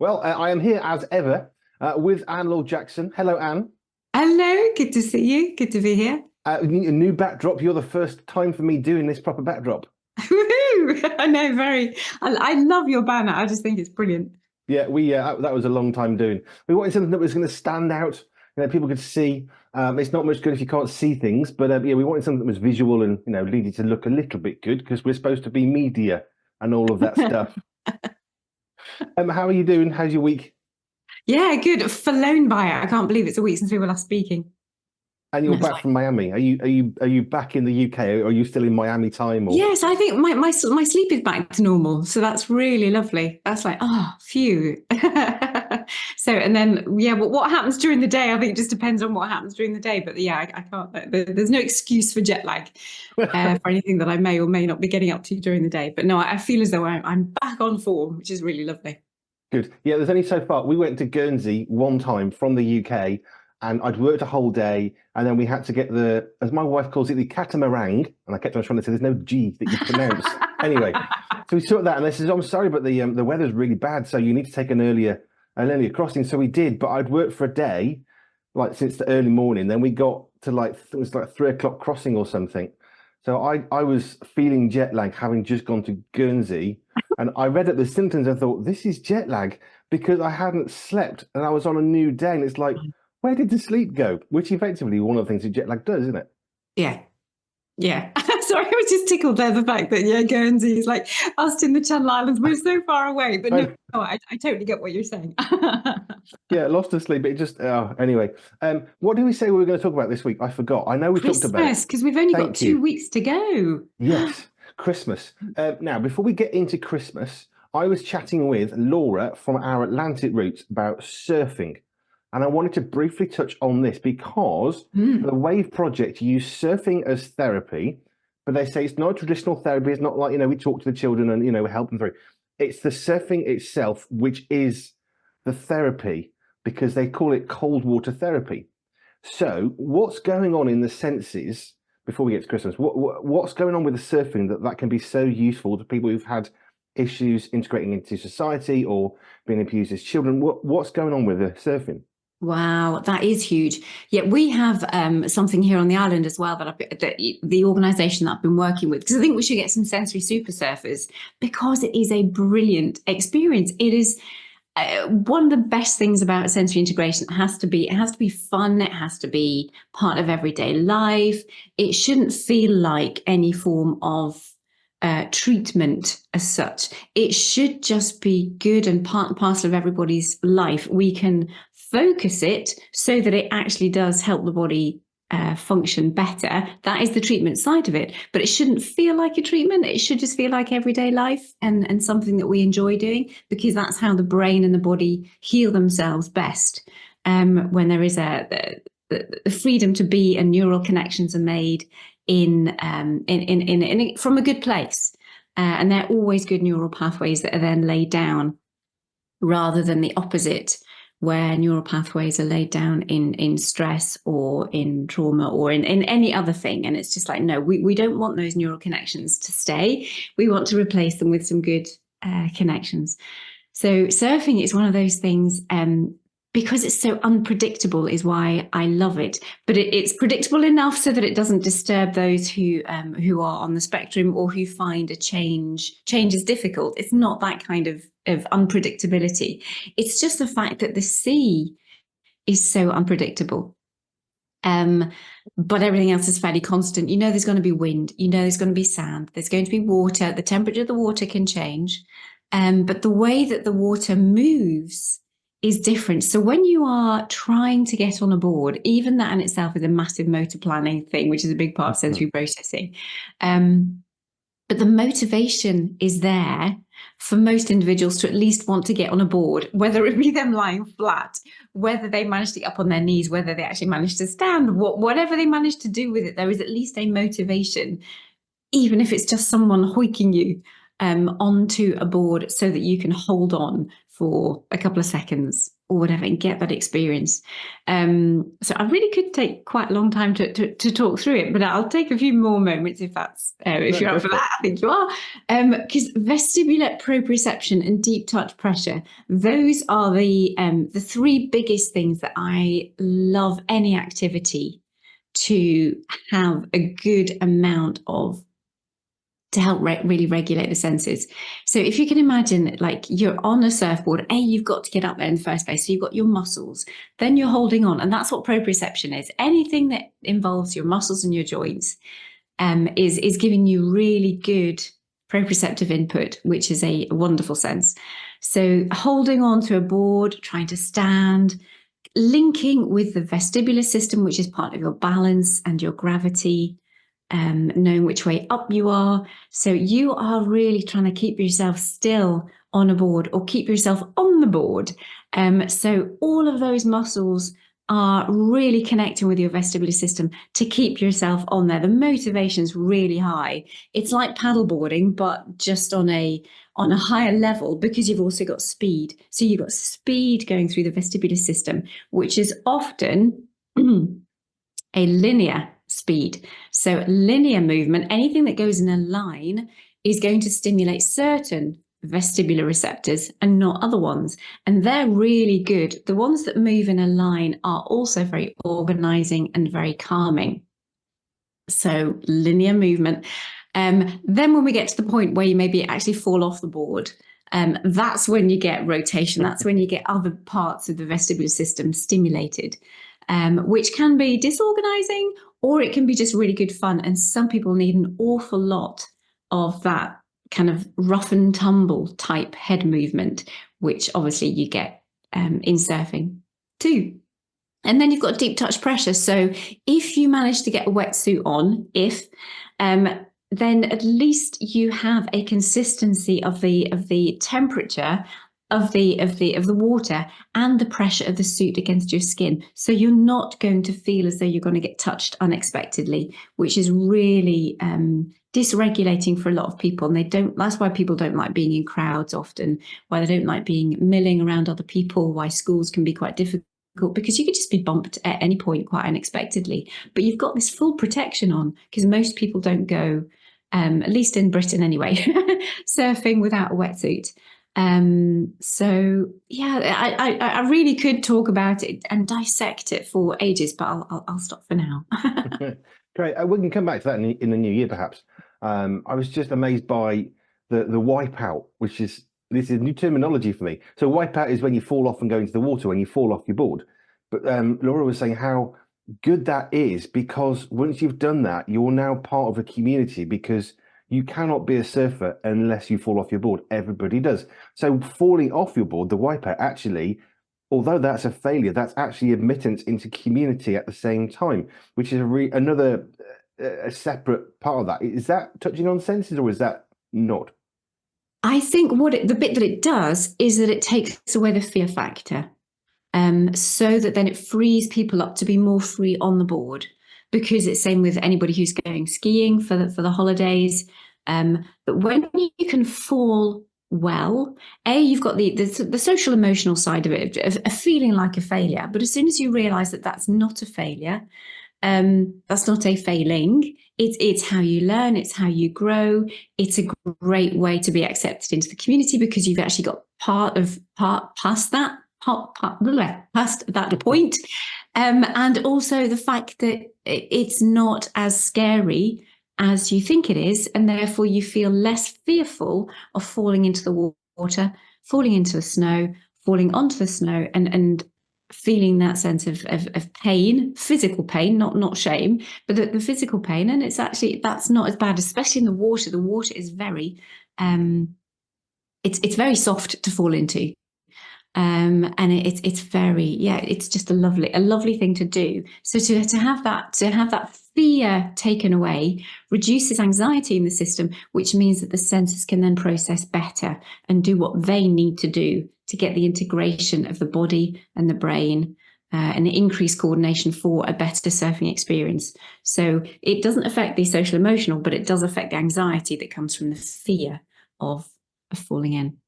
Well, I am here as ever with Laure Jackson. Hello, Anne. Hello, good to see you. Good to be here. A new backdrop. You're the first time for me doing this proper backdrop. Woohoo! I know, very. I love your banner. I just think it's brilliant. Yeah, that was a long time doing. We wanted something that was going to stand out. People could see. It's not much good if you can't see things, but yeah, we wanted something that was visual and needed to look a little bit good because we're supposed to be media and all of that stuff. How are you doing? How's your week? Yeah, good. Flown by. I can't believe it's a week since we were last speaking. And you're back from Miami. Are you back in the UK? Or are you still in Miami time? Or? Yes, I think my sleep is back to normal, so that's really lovely. That's like, oh, phew. So, and then yeah, but what happens during the day? I think it just depends on what happens during the day. But yeah, I can't. There's no excuse for jet lag for anything that I may or may not be getting up to during the day. But no, I feel as though I'm back on form, which is really lovely. Good. Yeah, there's only so far. We went to Guernsey one time from the UK, and I'd worked a whole day, and then we had to get as my wife calls it, the catamaran. And I kept on trying to say there's no G that you pronounce. Anyway, so we sorted that, and they said, "I'm sorry, but the weather's really bad, so you need to take an earlier crossing." So we did, but I'd worked for a day, like since the early morning. Then we got to it was like 3 o'clock crossing or something. So I was feeling jet lag, having just gone to Guernsey, and I read at the symptoms and thought, this is jet lag because I hadn't slept and I was on a new day. And it's like, where did the sleep go? Which effectively one of the things that jet lag does, isn't it? Yeah. Yeah. Sorry, I was just tickled there, the fact that, yeah, Guernsey is like us in the Channel Islands. We're so far away. But no, I totally get what you're saying. Yeah, lost to sleep. It just, anyway. What did we say we were going to talk about this week? I forgot. I know we talked about Christmas, because we've only got 2 weeks to go. Yes, Christmas. Now, before we get into Christmas, I was chatting with Laure from our Atlantic roots about surfing. And I wanted to briefly touch on this because the Wave Project use surfing as therapy, but they say it's not a traditional therapy. It's not like, we talk to the children and, help them through. It's the surfing itself, which is the therapy, because they call it cold water therapy. So what's going on in the senses, before we get to Christmas, what's going on with the surfing that can be so useful to people who've had issues integrating into society or being abused as children? What's going on with the surfing? Wow, that is huge. Yeah, we have something here on the island as well that the organisation that I've been working with, because I think we should get some sensory super surfers because it is a brilliant experience. It is one of the best things about sensory integration. It has to be fun. It has to be part of everyday life. It shouldn't feel like any form of treatment as such. It should just be good and part and parcel of everybody's life. We can focus it so that it actually does help the body function better. That is the treatment side of it, but it shouldn't feel like a treatment. It should just feel like everyday life and something that we enjoy doing, because that's how the brain and the body heal themselves best. When there is the freedom to be and neural connections are made in from a good place, and they're always good neural pathways that are then laid down, rather than the opposite, where neural pathways are laid down in stress or in trauma or in any other thing. And it's just like, no, we don't want those neural connections to stay. We want to replace them with some good connections. So surfing is one of those things, because it's so unpredictable is why I love it. But it's predictable enough so that it doesn't disturb those who are on the spectrum or who find a change is difficult. It's not that kind of unpredictability. It's just the fact that the sea is so unpredictable. But everything else is fairly constant. There's going to be wind. There's going to be sand. There's going to be water. The temperature of the water can change. But the way that the water moves is different. So when you are trying to get on a board, even that in itself is a massive motor planning thing, which is a big part of sensory processing. But the motivation is there for most individuals to at least want to get on a board, whether it be them lying flat, whether they manage to get up on their knees, whether they actually manage to stand, whatever they manage to do with it, there is at least a motivation, even if it's just someone hoiking you onto a board so that you can hold on for a couple of seconds or whatever and get that experience. So I really could take quite a long time to talk through it, but I'll take a few more moments if that's if you're up for that. I think you are. Because vestibular proprioception and deep touch pressure, those are the three biggest things that I love any activity to have a good amount of, to help really regulate the senses. So if you can imagine, like, you're on a surfboard, you've got to get up there in the first place. So you've got your muscles, then you're holding on. And that's what proprioception is. Anything that involves your muscles and your joints is giving you really good proprioceptive input, which is a wonderful sense. So holding on to a board, trying to stand, linking with the vestibular system, which is part of your balance and your gravity, knowing which way up you are. So you are really trying to keep yourself still on a board or keep yourself on the board. So all of those muscles are really connecting with your vestibular system to keep yourself on there. The motivation's really high. It's like paddleboarding, but just on a higher level, because you've also got speed. So you've got speed going through the vestibular system, which is often a linear speed. So linear movement, anything that goes in a line, is going to stimulate certain vestibular receptors and not other ones. And they're really good. The ones that move in a line are also very organizing and very calming. So linear movement. Then when we get to the point where you maybe actually fall off the board, that's when you get rotation. That's when you get other parts of the vestibular system stimulated, which can be disorganizing, or it can be just really good fun. And some people need an awful lot of that kind of rough and tumble type head movement, which obviously you get in surfing too. And then you've got deep touch pressure. So if you manage to get a wetsuit on, then at least you have a consistency of the temperature of the water and the pressure of the suit against your skin. So you're not going to feel as though you're going to get touched unexpectedly, which is really dysregulating for a lot of people. And that's why people don't like being in crowds often, why they don't like being milling around other people, why schools can be quite difficult, because you could just be bumped at any point quite unexpectedly. But you've got this full protection on, because most people don't go, at least in Britain anyway, surfing without a wetsuit. So yeah, I really could talk about it and dissect it for ages, but I'll stop for now. Great. We can come back to that in the new year, perhaps. I was just amazed by the wipeout, this is new terminology for me. So wipeout is when you fall off and go into the water, when you fall off your board. But Laura was saying how good that is, because once you've done that, you're now part of a community, because you cannot be a surfer unless you fall off your board. Everybody does. So falling off your board, the wipeout, actually, although that's a failure, that's actually admittance into community at the same time, which is another separate part of that. Is that touching on senses, or is that not? I think the bit that it does is that it takes away the fear factor, so that then it frees people up to be more free on the board. Because it's same with anybody who's going skiing for the holidays. But when you can fall well, you've got the social emotional side of it, of feeling like a failure. But as soon as you realise that that's not a failure, that's not a failing. It's how you learn. It's how you grow. It's a great way to be accepted into the community, because you've actually got past that point. And also the fact that it's not as scary as you think it is, and therefore you feel less fearful of falling into the water, falling into the snow, falling onto the snow, and feeling that sense of pain, physical pain, not shame, but the physical pain. And that's not as bad, especially in the water. The water is very, it's very soft to fall into. And it's very, it's just a lovely thing to do. So to have that fear taken away reduces anxiety in the system, which means that the senses can then process better and do what they need to do to get the integration of the body and the brain, and increased coordination for a better surfing experience. So it doesn't affect the social emotional, but it does affect the anxiety that comes from the fear of falling in.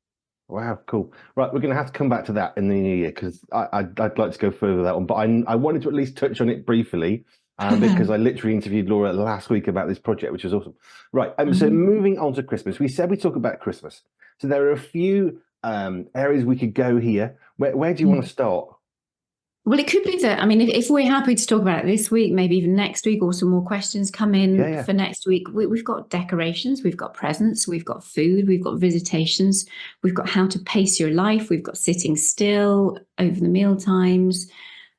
Wow, cool. Right, we're going to have to come back to that in the new year because I'd like to go further with that one. But I wanted to at least touch on it briefly because I literally interviewed Laura last week about this project, which was awesome. Right, so Mhm. moving on to Christmas, we said we talk about Christmas. So there are a few areas we could go here. Where do you want to start? Well, it could be that, I mean, if we're happy to talk about it this week, maybe even next week, or some more questions come Yeah, in yeah. for next week, we've got decorations, we've got presents, we've got food, we've got visitations, we've got how to pace your life, we've got sitting still over the meal times,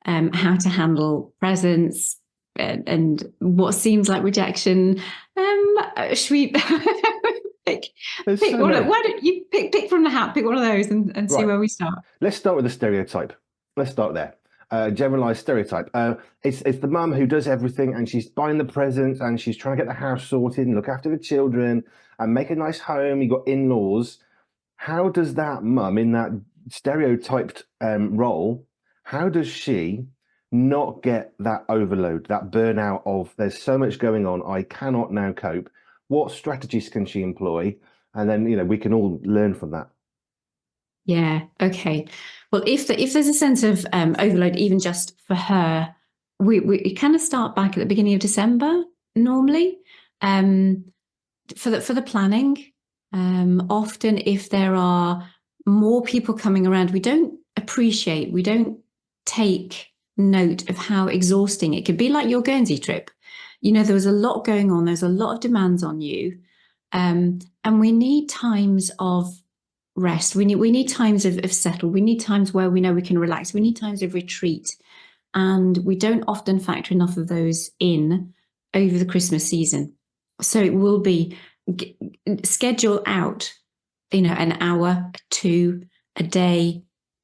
how to handle presents, and what seems like rejection. Should we pick, There's pick so one? many. Why don't you pick from the hat, pick one of those and see Right. where we start? Let's start with the stereotype. Let's start there. Generalized stereotype. It's the mum who does everything, and she's buying the presents, and she's trying to get the house sorted and look after the children and make a nice home. You got in-laws. How does that mum in that stereotyped role? How does she not get that overload, that burnout of there's so much going on, I cannot now cope? What strategies can she employ? And then we can all learn from that. Yeah. Okay. Well, if there's a sense of overload, even just for her, we kind of start back at the beginning of December normally, um, for the planning. Often, if there are more people coming around, we don't take note of how exhausting it could be. Like your Guernsey trip, there was a lot going on. There's a lot of demands on you, and we need times of rest. We need times of settle. We need times where we know we can relax. We need times of retreat. And we don't often factor enough of those in over the Christmas season. So it will be schedule out, an hour, two, a day,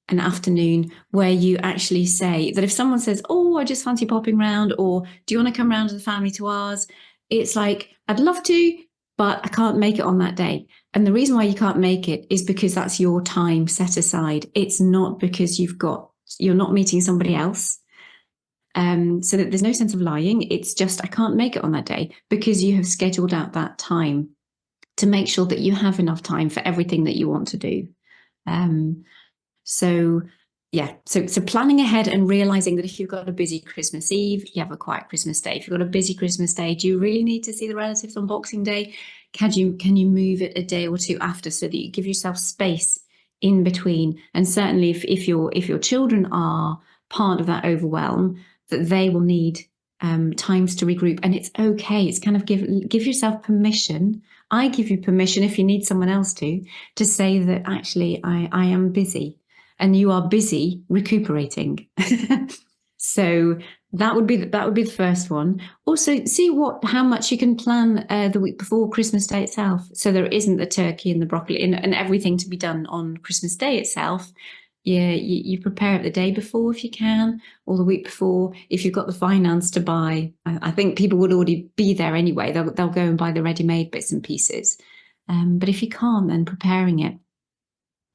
an afternoon where you actually say that if someone says, "Oh, I just fancy popping round," or "Do you want to come round to the family to ours?" It's like, "I'd love to, but I can't make it on that day." And the reason why you can't make it is because that's your time set aside. It's not because you're not meeting somebody else. So that there's no sense of lying. It's just, I can't make it on that day because you have scheduled out that time to make sure that you have enough time for everything that you want to do. Um, so yeah, so planning ahead and realizing that if you've got a busy Christmas Eve, you have a quiet Christmas Day. If you've got a busy Christmas Day, do you really need to see the relatives on Boxing Day? Can you move it a day or two after so that you give yourself space in between? And certainly if your children are part of that overwhelm, that they will need times to regroup. And it's okay. It's kind of give yourself permission. I give you permission, if you need someone else to say that actually I am busy and you are busy recuperating. So that would be the first one. Also, see how much you can plan the week before Christmas Day itself, so there isn't the turkey and the broccoli and everything to be done on Christmas Day itself. Yeah, you prepare it the day before if you can, or the week before if you've got the finance to buy. I think people would already be there anyway. They'll go and buy the ready-made bits and pieces. But if you can't, then preparing it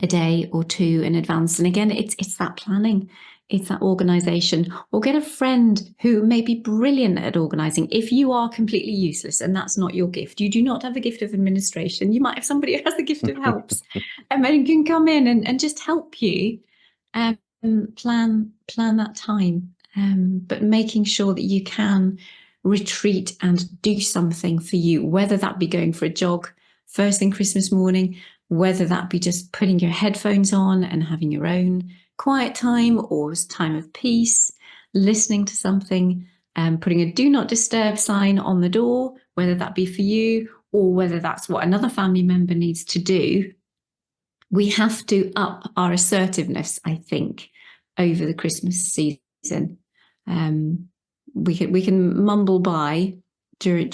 a day or two in advance. And again, it's that planning, it's that organization, or get a friend who may be brilliant at organizing. If you are completely useless and that's not your gift, you do not have a gift of administration, you might have somebody who has the gift of helps and then can come in and just help you plan that time. But making sure that you can retreat and do something for you, whether that be going for a jog first thing Christmas morning, whether that be just putting your headphones on and having your own quiet time or time of peace, listening to something, putting a do not disturb sign on the door, whether that be for you or whether that's what another family member needs to do. We have to up our assertiveness, I think, over the Christmas season. We can mumble by during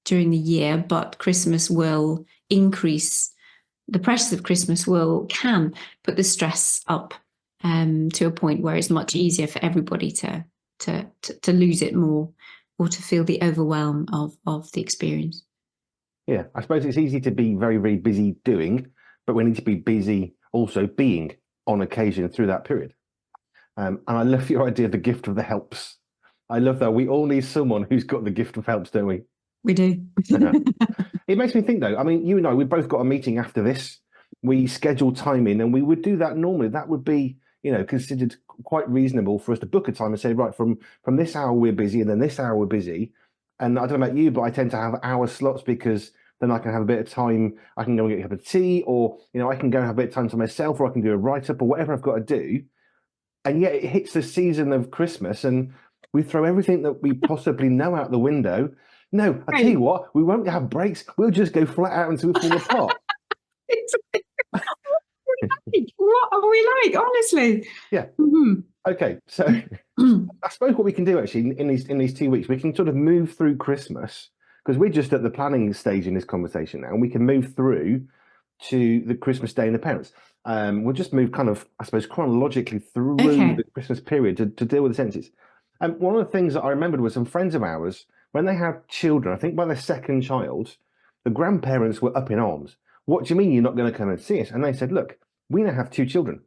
the year, but Christmas will increase. The pressures of Christmas can put the stress up to a point where it's much easier for everybody to lose it more or to feel the overwhelm of the experience. Yeah, I suppose it's easy to be very, very busy doing, but we need to be busy also being on occasion through that period. And I love your idea of the gift of the helps. I love that. We all need someone who's got the gift of helps, don't we? We do. It makes me think, though. I mean, you and I, we've both got a meeting after this. we schedule time in, and we would do that normally. That would be, considered quite reasonable for us to book a time and say, right, from this hour we're busy, and then this hour we're busy. And I don't know about you, but I tend to have hour slots because then I can have a bit of time. I can go and get a cup of tea, or I can go and have a bit of time to myself, or I can do a write up or whatever I've got to do. And yet it hits the season of Christmas, and we throw everything that we possibly know out the window. No, I tell you what, we won't have breaks. We'll just go flat out until we fall apart. What are we like, honestly? Yeah. Mm-hmm. Okay, so I suppose what we can do actually in these 2 weeks, we can sort of move through Christmas, because we're just at the planning stage in this conversation now, and we can move through to the Christmas day and the parents. We'll just move kind of, I suppose, chronologically through the Christmas period to deal with the senses. And one of the things that I remembered was some friends of ours, when they had children, I think by their second child, the grandparents were up in arms. What do you mean you're not going to come and see us? And they said, look, we now have 2 children.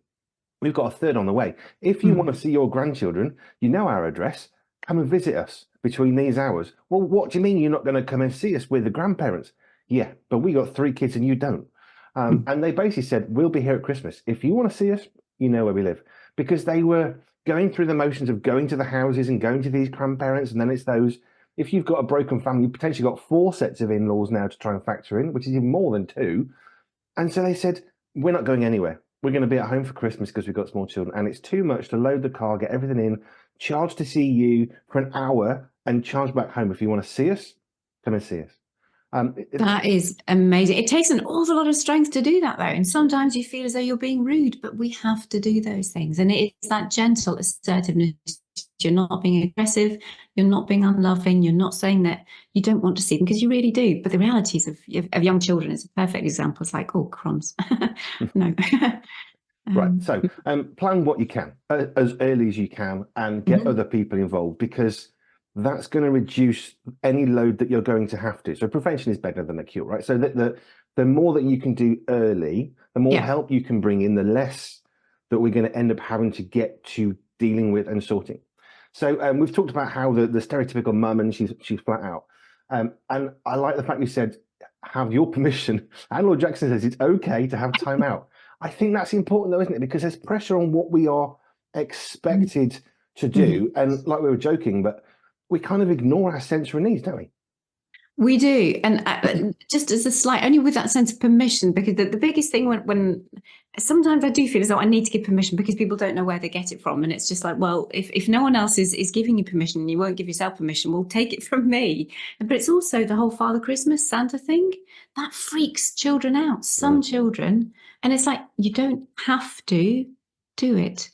We've got a third on the way. If you want to see your grandchildren, you know our address. Come and visit us between these hours. Well, what do you mean you're not going to come and see us with the grandparents? Yeah, but we got 3 kids and you don't. And they basically said, we'll be here at Christmas. If you want to see us, you know where we live. Because they were going through the motions of going to the houses and going to these grandparents. And then it's those, if you've got a broken family, you've potentially got 4 sets of in-laws now to try and factor in, which is even more than 2. And so they said, we're not going anywhere. We're going to be at home for Christmas because we've got small children, and it's too much to load the car, get everything in, charge to see you for an hour, and charge back home. If you want to see us, come and see us. That is amazing. It takes an awful lot of strength to do that, though. And sometimes you feel as though you're being rude, but we have to do those things. And it's that gentle assertiveness. You're not being aggressive. You're not being unloving. You're not saying that you don't want to see them, because you really do. But the realities of young children is a perfect example. It's like, oh, crumbs. No. Right. So plan what you can as early as you can, and get other people involved, because that's going to reduce any load that you're going to have to. So prevention is better than a cure, right? So the more that you can do early, the more help you can bring in, the less that we're going to end up having to get to dealing with and sorting. So we've talked about how the stereotypical mum, and she's flat out. And I like the fact you said, have your permission. And Lord Jackson says it's okay to have time out. I think that's important though, isn't it? Because there's pressure on what we are expected to do. And like we were joking, but we kind of ignore our sensory needs, don't we? We do. And just as a slight, only with that sense of permission, because the biggest thing when sometimes I do feel as though I need to give permission because people don't know where they get it from. And it's just like, well, if no one else is giving you permission and you won't give yourself permission, well, take it from me. But it's also the whole Father Christmas Santa thing that freaks children out, some children. And it's like, you don't have to do it.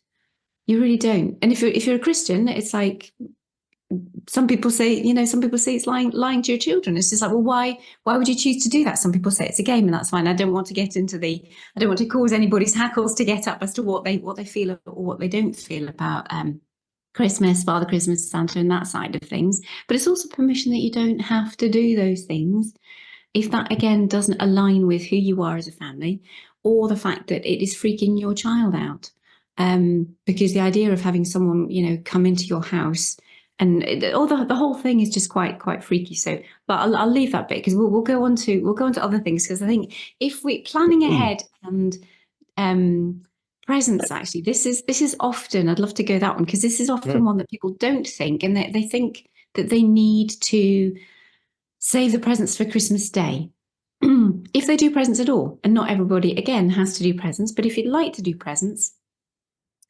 You really don't. And if you're a Christian, it's like, some people say it's lying to your children. It's just like, well, why would you choose to do that? Some people say it's a game, and that's fine. I don't want to cause anybody's hackles to get up as to what they feel or what they don't feel about Christmas, Father Christmas, Santa, and that side of things. But it's also permission that you don't have to do those things if that, again, doesn't align with who you are as a family, or the fact that it is freaking your child out. Because the idea of having someone, come into your house, and the whole thing is just quite freaky. So, but I'll leave that bit, because we'll go on to other things, because I think if we're planning ahead and presents, actually, this is often, I'd love to go that one, because this is often one that people don't think, and they think that they need to save the presents for Christmas Day. If they do presents at all, and not everybody again has to do presents, but if you'd like to do presents,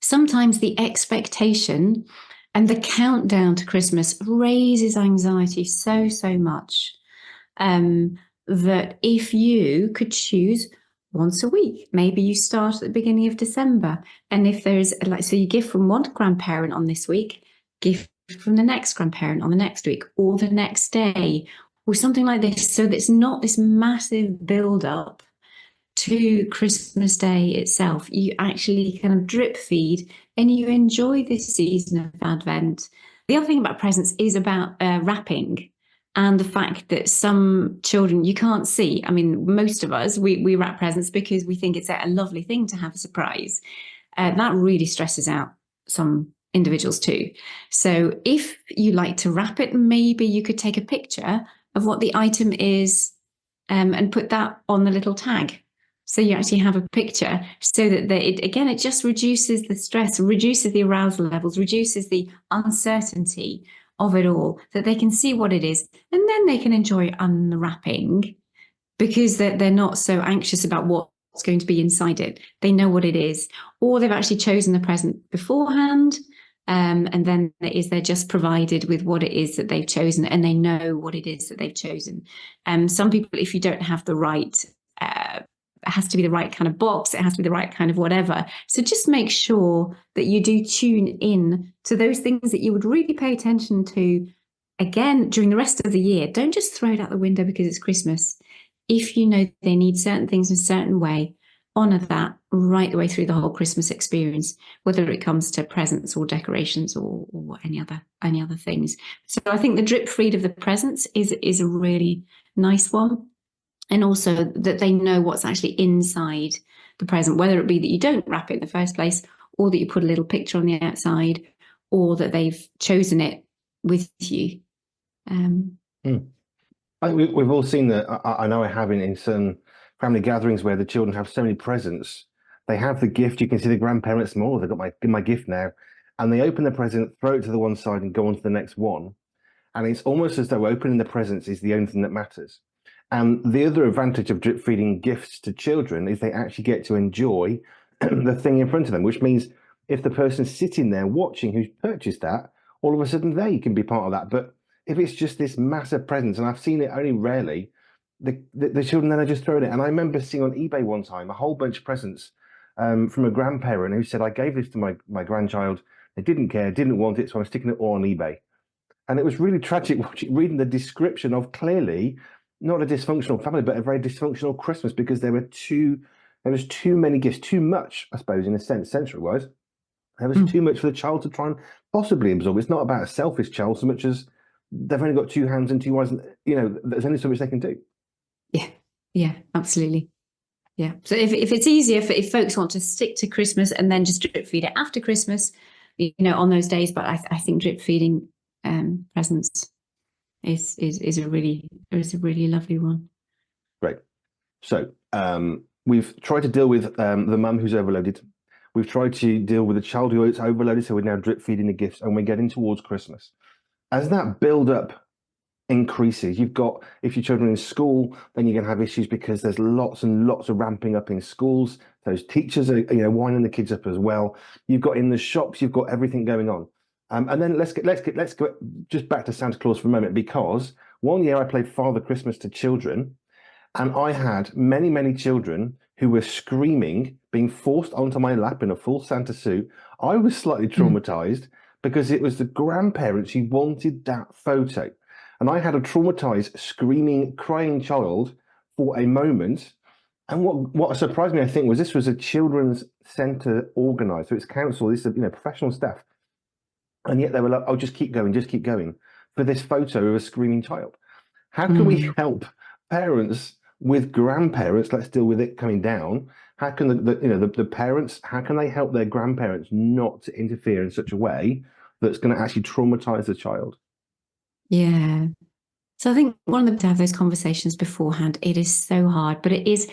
sometimes the expectation and the countdown to Christmas raises anxiety so much that if you could choose once a week, maybe you start at the beginning of December, and if there's so you give from one grandparent on this week, give from the next grandparent on the next week, or the next day, or something like this, so that it's not this massive build up to Christmas Day itself. You actually kind of drip feed, and you enjoy this season of Advent. The other thing about presents is about wrapping, and the fact that some children you can't see. I mean, most of us, we wrap presents because we think it's a lovely thing to have a surprise. That really stresses out some individuals too. So if you like to wrap it, maybe you could take a picture of what the item is and put that on the little tag, So you actually have a picture so that it just reduces the stress, reduces the arousal levels, reduces the uncertainty of it all, that they can see what it is, and then they can enjoy unwrapping because they're not so anxious about what's going to be inside it. They know what it is, or they've actually chosen the present beforehand. And then they're just provided with what it is that they've chosen, and they know what it is that they've chosen. Some people, if you don't have the right, it has to be the right kind of box, it has to be the right kind of whatever. So just make sure that you do tune in to those things that you would really pay attention to again during the rest of the year. Don't just throw it out the window because it's Christmas. If you know they need certain things in a certain way, honor that right the way through the whole Christmas experience, whether it comes to presents or decorations or any other things. So I think the drip feed of the presents is a really nice one. And also that they know what's actually inside the present, whether it be that you don't wrap it in the first place, or that you put a little picture on the outside, or that they've chosen it with you. I think we've all seen that. I know I have in certain family gatherings where the children have so many presents. They have the gift. You can see the grandparents more. They've got my gift now, and they open the present, throw it to the one side, and go on to the next one. And it's almost as though opening the presents is the only thing that matters. And the other advantage of drip feeding gifts to children is they actually get to enjoy the thing in front of them, which means if the person's sitting there watching who's purchased that, all of a sudden they can be part of that. But if it's just this massive present, and I've seen it only rarely, the children then are just throwing it. And I remember seeing on eBay one time a whole bunch of presents from a grandparent who said, I gave this to my grandchild. They didn't care, didn't want it, so I'm sticking it all on eBay. And it was really tragic reading the description of clearly not a dysfunctional family, but a very dysfunctional Christmas because there was too many gifts, too much, I suppose, in a sense, sensory-wise. There was too much for the child to try and possibly absorb. It's not about a selfish child so much as they've only got two hands and two eyes, and there's only so much they can do. Yeah, absolutely. Yeah. So if it's easier if folks want to stick to Christmas and then just drip feed it after Christmas, on those days, but I think drip feeding presents is a really lovely one. Great. So we've tried to deal with the mum who's overloaded. We've tried to deal with the child who is overloaded, so we're now drip feeding the gifts, and we're getting towards Christmas. As that build up increases, you've got, if your children are in school, then you're going to have issues because there's lots and lots of ramping up in schools. Those teachers are winding the kids up as well. You've got in the shops, you've got everything going on. And then let's go just back to Santa Claus for a moment, because one year I played Father Christmas to children, and I had many, many children who were screaming, being forced onto my lap in a full Santa suit. I was slightly traumatized because it was the grandparents who wanted that photo. And I had a traumatized, screaming, crying child for a moment. And what surprised me, I think, was this was a children's centre organised. So it's council, this is professional staff. And yet they were like, oh, just keep going for this photo of a screaming child. How can we help parents with grandparents? Let's deal with it coming down. How can the parents, how can they help their grandparents not to interfere in such a way that's going to actually traumatize the child? Yeah. So I think one of them to have those conversations beforehand. It is so hard, but it is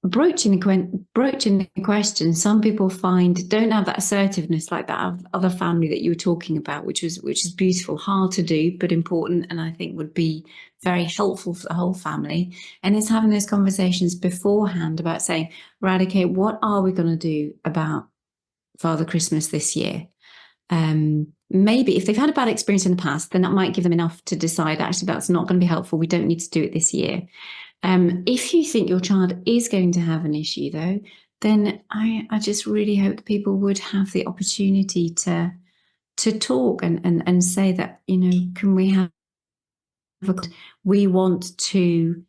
broaching the question. Some people don't have that assertiveness like that other family that you were talking about, which is beautiful, hard to do, but important, and I think would be very helpful for the whole family. And it's having those conversations beforehand about saying, right, okay, what are we going to do about Father Christmas this year? Maybe if they've had a bad experience in the past, then that might give them enough to decide, actually, that's not going to be helpful. We don't need to do it this year. If you think your child is going to have an issue, though, then I just really hope that people would have the opportunity to talk and say that, can we have we want to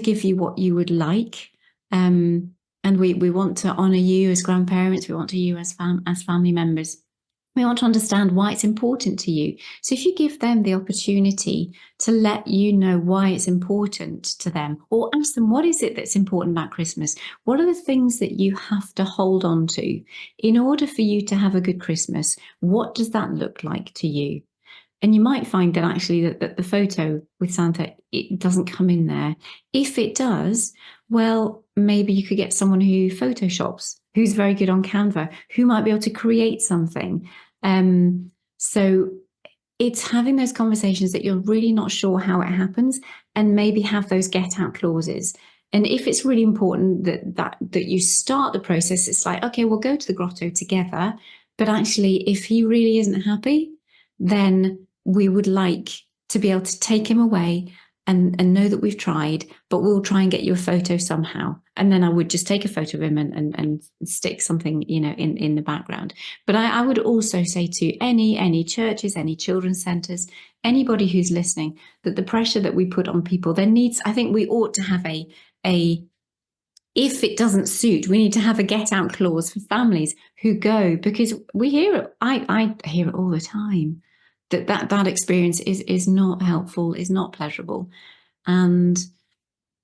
give you what you would like, and we want to honor you as grandparents. We want to you as family members. We want to understand why it's important to you. So if you give them the opportunity to let you know why it's important to them, or ask them, what is it that's important about Christmas? What are the things that you have to hold on to in order for you to have a good Christmas? What does that look like to you? And you might find that actually that the photo with Santa, it doesn't come in there. If it does, Well, maybe you could get someone who photoshops, who's very good on Canva, who might be able to create something. So it's having those conversations that you're really not sure how it happens, and maybe have those get out clauses. And if it's really important that you start the process, it's like, okay, we'll go to the grotto together. But actually, if he really isn't happy, then we would like to be able to take him away and know that we've tried, but we'll try and get you a photo somehow. And then I would just take a photo of him and stick something, in the background. But I would also say to any churches, any children's centres, anybody who's listening, that the pressure that we put on people, I think we ought to have a if it doesn't suit, we need to have a get out clause for families who go, because we hear it. I hear it all the time that experience is not helpful, is not pleasurable, and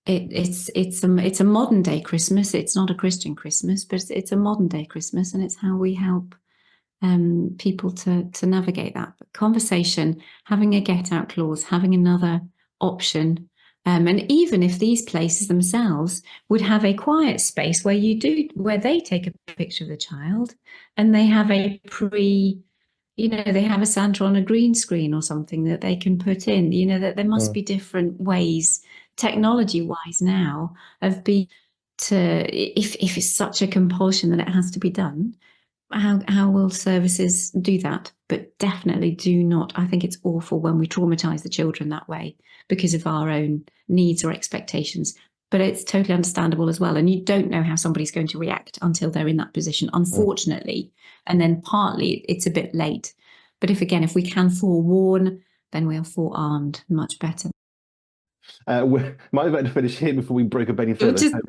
it's a modern day Christmas. It's not a Christian Christmas, but it's a modern day Christmas, and it's how we help people to navigate that. But conversation, having a get out clause, having another option. And even if these places themselves would have a quiet space where they take a picture of the child, and they have they have a Santa on a green screen or something that they can put in, that there must be different ways, technology wise now, if it's such a compulsion that it has to be done, how will services do that? But definitely do not. I think it's awful when we traumatize the children that way because of our own needs or expectations. But it's totally understandable as well. And you don't know how somebody's going to react until they're in that position, unfortunately. And then partly it's a bit late. But if we can forewarn, then we're forearmed much better. We might have to finish here before we break up any further.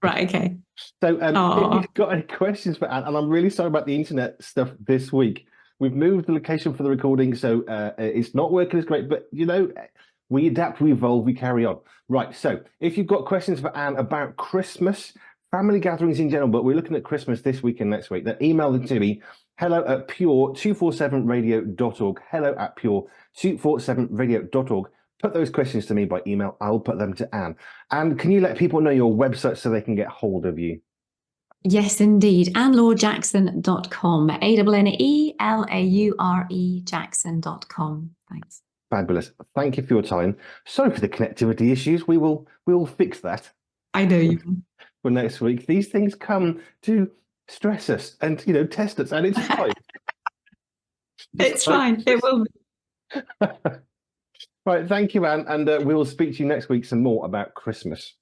Right, okay. So if you've got any questions for Anne, and I'm really sorry about the internet stuff this week. We've moved the location for the recording, so it's not working as great, but we adapt, we evolve, we carry on. Right, so if you've got questions for Anne about Christmas, family gatherings in general, but we're looking at Christmas this week and next week, then email them to me, hello@pure247radio.org, hello@pure247radio.org. Put those questions to me by email. I'll put them to Anne. And can you let people know your website so they can get hold of you? Yes, indeed. AnneLaureJackson.com. ANNELAURE Jackson.com. Thanks. Fabulous. Thank you for your time. Sorry for the connectivity issues. We will fix that. I know you. For next week. These things come to stress us and test us, and it's fine. It's fine. It will be. Right, thank you, Anne, and we will speak to you next week some more about Christmas.